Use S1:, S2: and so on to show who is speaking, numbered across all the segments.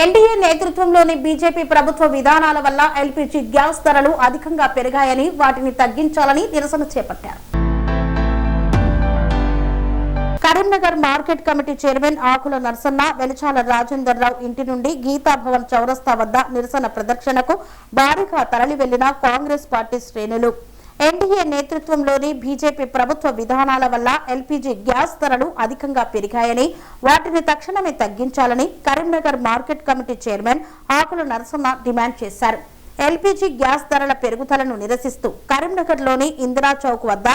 S1: NDA నేతృత్వంలోని BJP ప్రభుత్వ విధానాల వల్ల ఎల్పీజీ గ్యాస్ ధరలు అధికంగా పెరిగాయని, వాటిని తగ్గించాలని నిరసన చేపట్టారు. కరీంనగర్ మార్కెట్ కమిటీ చైర్మన్ ఆకుల నరసన్న, వెలిచాల రాజేందర్ రావు ఇంటి నుండి గీతాభవన్ చౌరస్తా వద్ద నిరసన ప్రదర్శనకు భారీగా తరలి వెళ్లిన కాంగ్రెస్ పార్టీ శ్రేణులు ఎన్డీఏ నేతృత్వంలోని బీజేపీ ప్రభుత్వ విధానాల వల్ల ఎల్పీజీ గ్యాస్ ధరలు అధికంగా పెరిగాయని, వాటిని తక్షణమే తగ్గించాలని కరీంనగర్ మార్కెట్ కమిటీ చైర్మన్ ఆకుల నరసన్న డిమాండ్ చేశారు. ఎల్పీజీ గ్యాస్ ధరల పెరుగుదలను నిరసిస్తూ కరీంనగర్లోని ఇందిరా చౌక్ వద్ద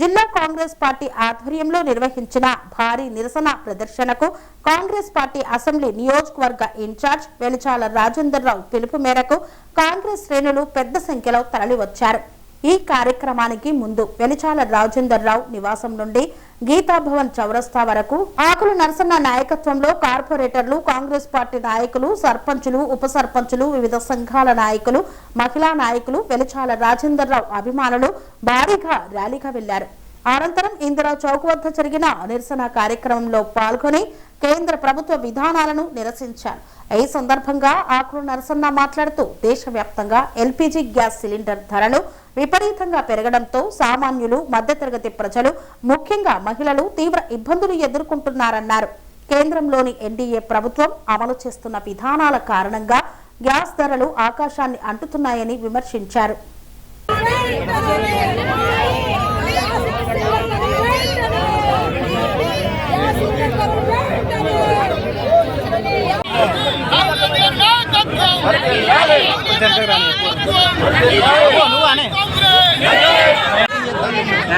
S1: జిల్లా కాంగ్రెస్ పార్టీ ఆధ్వర్యంలో నిర్వహించిన భారీ నిరసన ప్రదర్శనకు కాంగ్రెస్ పార్టీ అసెంబ్లీ నియోజకవర్గ ఇన్ఛార్జ్ వెలిచాల రాజేందర్ రావు పిలుపు మేరకు కాంగ్రెస్ శ్రేణులు పెద్ద సంఖ్యలో తరలివచ్చారు. ఈ కార్యక్రమానికి ముందు వెలిచాల రాజేందర్ రావు నివాసం నుండి గీతాభవన్ చౌరస్తా వరకు ఆకుల నరసన్న నాయకత్వంలో కార్పొరేటర్లు, కాంగ్రెస్ పార్టీ నాయకులు, సర్పంచులు, ఉప సర్పంచులు, వివిధ సంఘాల నాయకులు, మహిళా నాయకులు, వెలిచాల రాజేందర్ రావు అభిమానులు భారీగా ర్యాలీగా వెళ్లారు. అనంతరం ఇందిరా చౌక్ వద్ద జరిగిన నిరసన కార్యక్రమంలో పాల్గొని కేంద్ర ప్రభుత్వ విధానాలను నిరసించారు. ఈ సందర్భంగా ఆకుల నరసన్న మాట్లాడుతూ దేశవ్యాప్తంగా ఎల్పీజీ గ్యాస్ సిలిండర్ ధరలు విపరీతంగా పెరగడంతో సామాన్యులు, మధ్యతరగతి ప్రజలు, ముఖ్యంగా మహిళలు తీవ్ర ఇబ్బందులు ఎదుర్కొంటున్నారన్నారు. కేంద్రంలోని ఎన్డీఏ ప్రభుత్వం అమలు చేస్తున్న విధానాల కారణంగా గ్యాస్ ధరలు ఆకాశాన్ని అంటుతున్నాయని విమర్శించారు.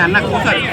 S2: అన్న కూర్చోండి.